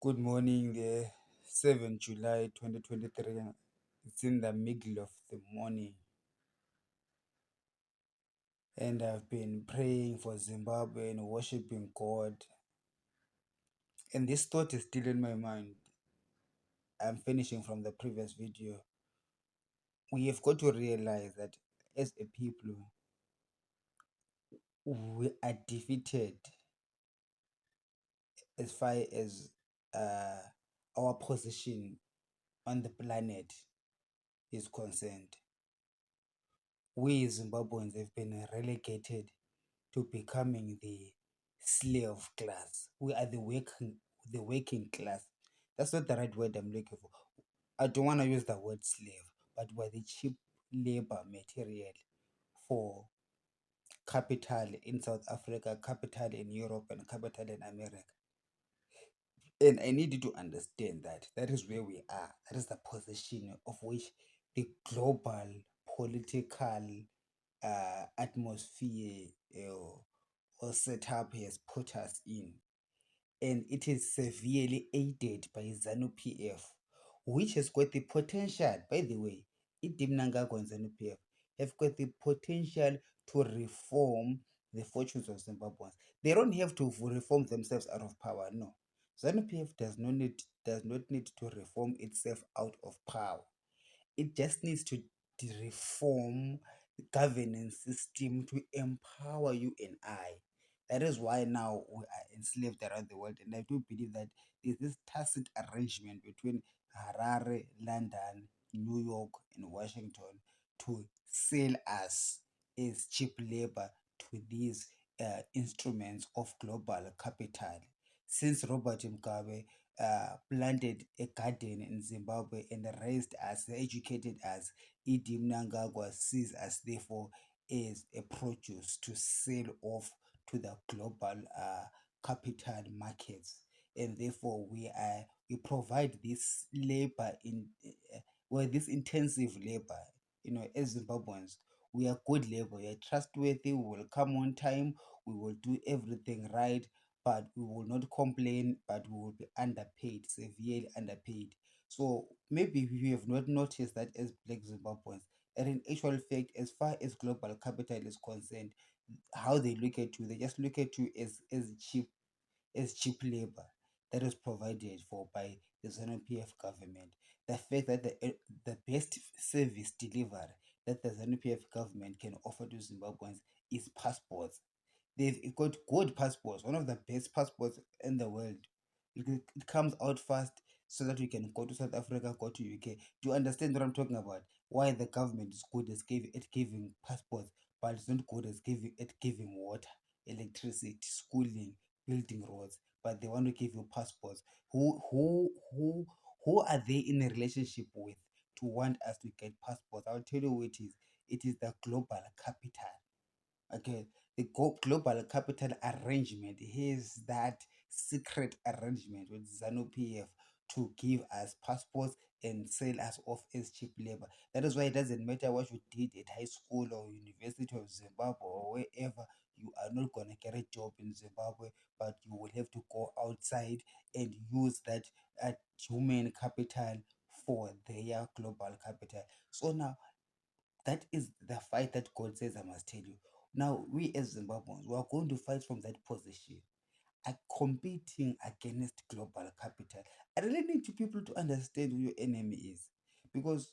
Good morning, the 7th July 2023. It's in the middle of the morning, and I've been praying for Zimbabwe and worshiping God. And this thought is still in my mind. I'm finishing from the previous video. We have got to realize that as a people, we are defeated as far as our position on the planet is concerned. We Zimbabweans have been relegated to becoming the slave class. We are the working class. That's not the right word I'm looking for. I don't want to use the word slave, but we're the cheap labor material for capital in South Africa, capital in Europe, and capital in America. And I need you to understand that that is where we are. That is the position of which the global political atmosphere or setup has put us in. And it is severely aided by ZANU PF, which has got the potential, by the way, Idimnangagwa and ZANU PF have got the potential to reform the fortunes of Zimbabweans. They don't have to reform themselves out of power, no. ZANU PF does not need to reform itself out of power. It just needs to reform the governance system to empower you and I. That is why now we are enslaved around the world. And I do believe that there's this tacit arrangement between Harare, London, New York, and Washington to sell us as cheap labor to these instruments of global capital. Since Robert Mugabe planted a garden in Zimbabwe and raised us, educated us, Idi Mnangagwa sees us therefore as a produce to sell off to the global capital markets, and therefore we provide this labor this intensive labor. As Zimbabweans, we are good labor. We are trustworthy. We will come on time. We will do everything right, but we will not complain, but we will be underpaid, severely underpaid. So maybe we have not noticed that as black Zimbabweans. And in actual fact, as far as global capital is concerned, how they look at you, they just look at you as cheap labor that is provided for by the ZANU-PF government. The fact that the best service delivery that the ZANU-PF government can offer to Zimbabweans is passports. They've got good passports, one of the best passports in the world. It comes out fast so that you can go to South Africa, go to UK. Do you understand what I'm talking about? Why the government is good at giving passports, but it's not good at giving water, electricity, schooling, building roads. But they want to give you passports. Who are they in a relationship with to want us to get passports? I'll tell you who it is. It is the global capital. Okay, the global capital arrangement has that secret arrangement with ZANU PF to give us passports and sell us off as cheap labor. That is why it doesn't matter what you did at high school or University of Zimbabwe or wherever, you are not going to get a job in Zimbabwe, but you will have to go outside and use that human capital for their global capital. So now that is the fight that God says I must tell you. Now, we as Zimbabweans, we are going to fight from that position, are competing against global capital. I really need to people to understand who your enemy is, because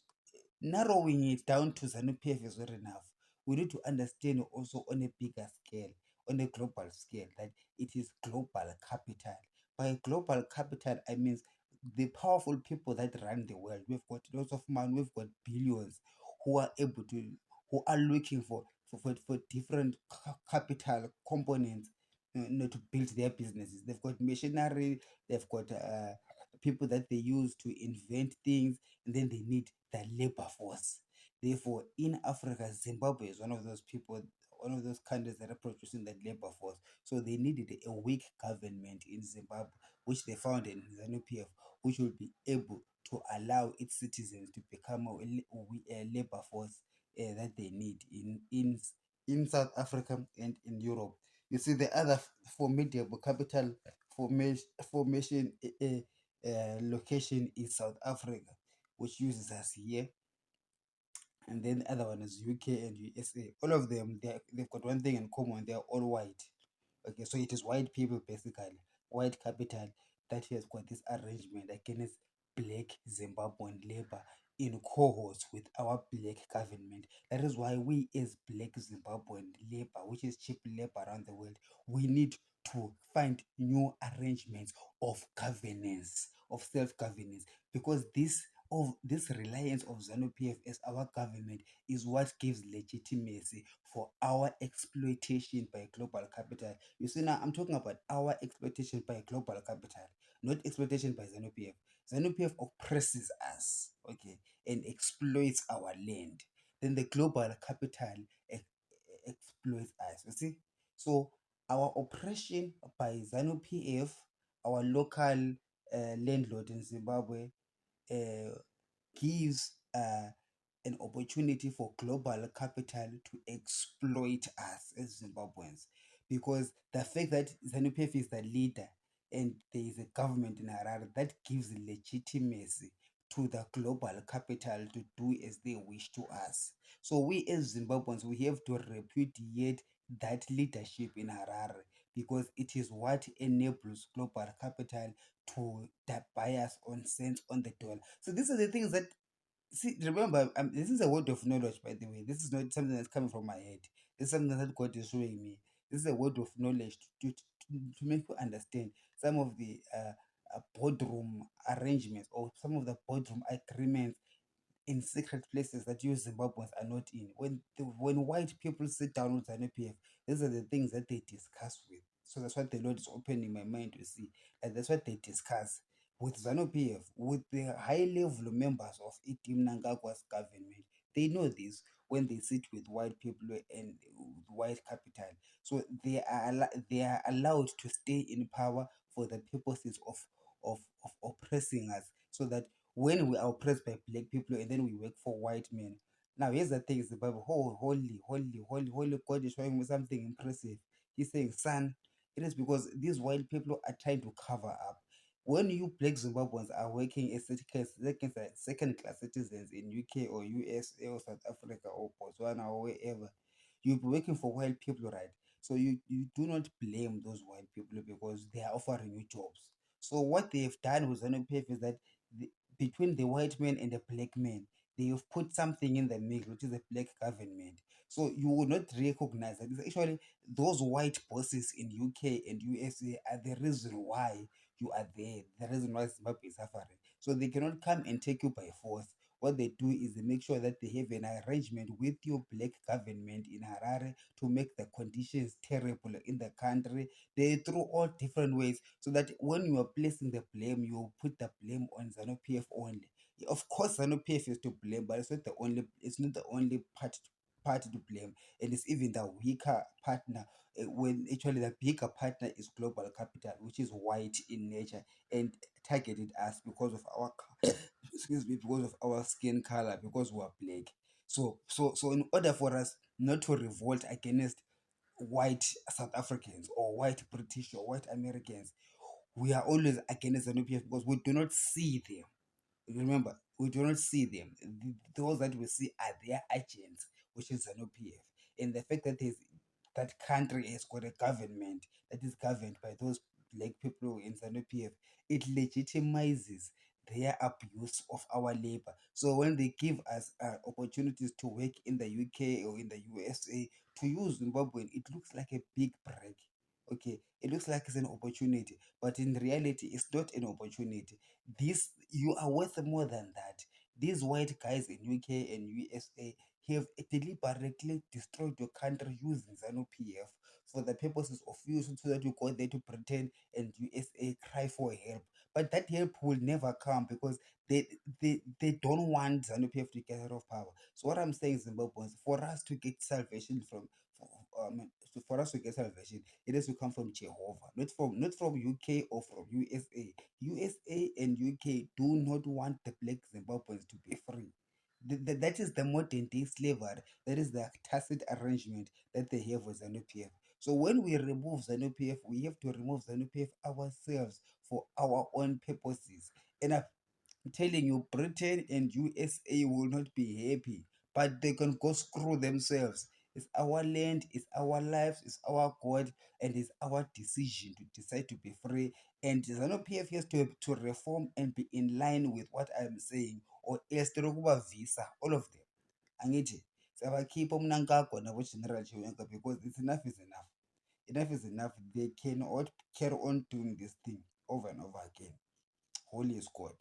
narrowing it down to ZANU PF is not enough. We need to understand also on a bigger scale, on a global scale, that it is global capital. By global capital, I mean the powerful people that run the world. We've got lots of money, we've got billions who are able to, who are looking for different capital components, to build their businesses. They've got machinery, they've got people that they use to invent things, and then they need the labor force. Therefore, in Africa, Zimbabwe is one of those people, one of those countries that are producing that labor force. So they needed a weak government in Zimbabwe, which they found in ZANU PF, which will be able to allow its citizens to become a labor force that they need in South Africa and in Europe. You see, the other formidable capital formation location is South Africa, which uses us here, and then the other one is UK and USA. All of them, they've got one thing in common: they're all white. Okay, so it is white people basically, white capital that has got this arrangement against black Zimbabwean labor in cohorts with our black government. That is why we, as black Zimbabwean labor, which is cheap labor around the world, we need to find new arrangements of governance, of self-governance, because this reliance of ZANU PF as our government is what gives legitimacy for our exploitation by global capital. You see, now I'm talking about our exploitation by global capital, not exploitation by ZANU PF. ZANU PF oppresses us, okay, and exploits our land. Then the global capital exploits us. You see, so our oppression by ZANU PF, our local landlord in Zimbabwe, uh, gives an opportunity for global capital to exploit us as Zimbabweans. Because the fact that ZANU-PF is the leader and there is a government in Harare, that gives legitimacy to the global capital to do as they wish to us. So we as Zimbabweans, we have to repudiate that leadership in Harare, because it is what enables global capital to buy us on cents on the dollar. So these are the things that, see, remember, this is a word of knowledge, by the way. This is not something that's coming from my head. This is something that God is showing me. This is a word of knowledge to make you understand some of the boardroom arrangements, or some of the boardroom agreements in secret places that you Zimbabweans are not in. When white people sit down with ZANU PF, these are the things that they discuss with. So that's what the Lord is opening my mind to see. And that's what they discuss with ZANU PF, with the high level members of Itim Nangagwa's government. They know this when they sit with white people and white capital. So they are allowed to stay in power for the purposes of oppressing us, so that when we are oppressed by black people and then we work for white men. Now, here's the thing: is the Bible, oh, holy God is showing me something impressive. He's saying, son, it is because these white people are trying to cover up. When you black Zimbabweans are working as second class citizens in UK or USA or South Africa or Botswana or wherever, you'll be working for white people, right? So you do not blame those white people because they are offering you jobs. So what they've done with ZANU-PF is that the, between the white man and the black man, they have put something in the middle, which is a black government. So you will not recognize that. It's actually those white bosses in UK and USA are the reason why you are there, the reason why Zimbabwe is suffering. So they cannot come and take you by force. What they do is they make sure that they have an arrangement with your black government in Harare to make the conditions terrible in the country. They through all different ways, so that when you are placing the blame, you put the blame on ZANU PF only. Of course, ZANU PF is to blame, but it's not the only. It's not the only party to blame, and it's even the weaker partner. When actually the bigger partner is global capital, which is white in nature and targeted us because of our excuse me, because of our skin color, because we are black. So in order for us not to revolt against white South Africans or white British or white Americans, we are always against the NPF because we do not see them. Remember, we do not see them. Those that we see are their agents, which is ZANU-PF. And the fact that that country has got a government that is governed by those black people in ZANU-PF, it legitimizes their abuse of our labor. So when they give us opportunities to work in the UK or in the USA to use Zimbabwean, it looks like a big break. Okay, it looks like it's an opportunity, but in reality, it's not an opportunity. This, you are worth more than that. These white guys in UK and USA have deliberately destroyed your country using ZANU-PF for the purposes of you, so that you go there to pretend and USA cry for help. But that help will never come because they don't want ZANU-PF to get out of power. So what I'm saying, Zimbabweans, for us to get salvation for us to get salvation, it has to come from Jehovah, not from UK or from USA. USA and UK do not want the black Zimbabweans to be free. That is the modern day slavery. That is the tacit arrangement that they have with ZANU-PF. So when we remove ZANU-PF, we have to remove ZANU-PF ourselves for our own purposes. And I'm telling you, Britain and USA will not be happy, but they can go screw themselves. It's our land, it's our lives, it's our God, and it's our decision to decide to be free. And ZANU PF has to reform and be in line with what I'm saying, or else Terokuba visa, all of them. Angithi, siyabakhipha umna nkagwa nabo General Chiwenga, because it's enough is enough. Enough is enough. They cannot carry on doing this thing over and over again. Holy is God.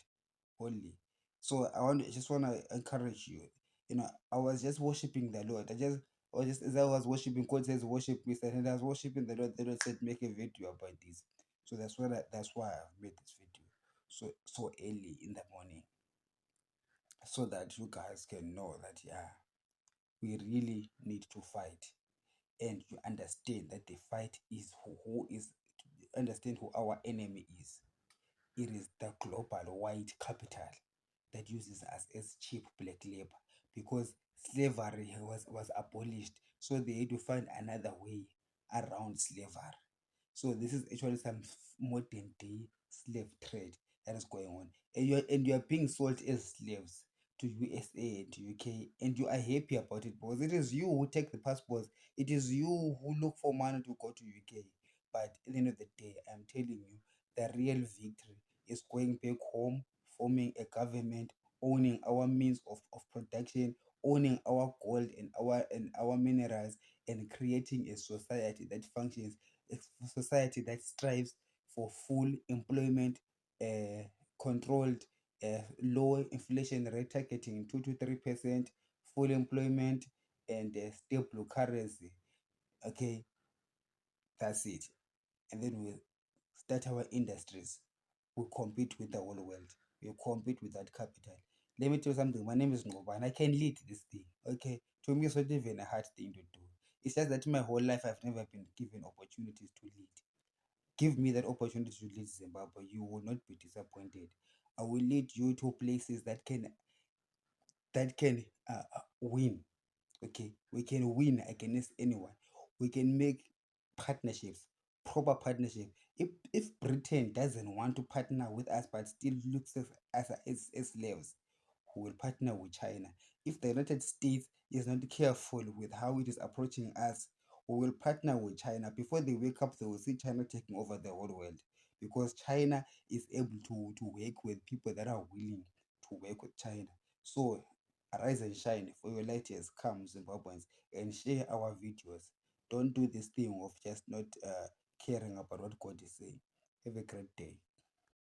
Holy. So I just want to encourage you. You know, I was just worshiping the Lord. I was just as I was worshiping, God says worship me, and I was worshiping the Lord. The Lord said make a video about this. So that's why I've made this video so early in the morning, so that you guys can know that yeah, we really need to fight, and you understand that the fight is who is, understand who our enemy is. It is the global white capital that uses us as cheap black labor, because slavery was abolished. So they had to find another way around slavery. So this is actually some modern day slave trade that is going on. And you are being sold as slaves to USA and to UK, and you are happy about it because it is you who take the passports, it is you who look for money to go to UK. But at the end of the day, I'm telling you, the real victory is going back home, forming a government, owning our means of production, owning our gold and our minerals, and creating a society that functions, a society that strives for full employment, controlled, low inflation rate targeting 2 to 3%, full employment, and stable currency. Okay, that's it. And then we'll start our industries. We compete with the whole world. We compete with that capital. Let me tell you something. My name is Ngoba and I can lead this thing. Okay. To me, it's not even a hard thing to do. It's just that my whole life I've never been given opportunities to lead. Give me that opportunity to lead Zimbabwe. You will not be disappointed. I will lead you to places that can win. Okay, we can win against anyone. We can make partnerships, proper partnership. If Britain doesn't want to partner with us but still looks as slaves, we will partner with China. If the United States is not careful with how it is approaching us, we will partner with China. Before they wake up, they will see China taking over the whole world, because China is able to work with people that are willing to work with China. So arise and shine, for your light has come, Zimbabweans, and share our videos. Don't do this thing of just not caring about what God is saying. Have a great day.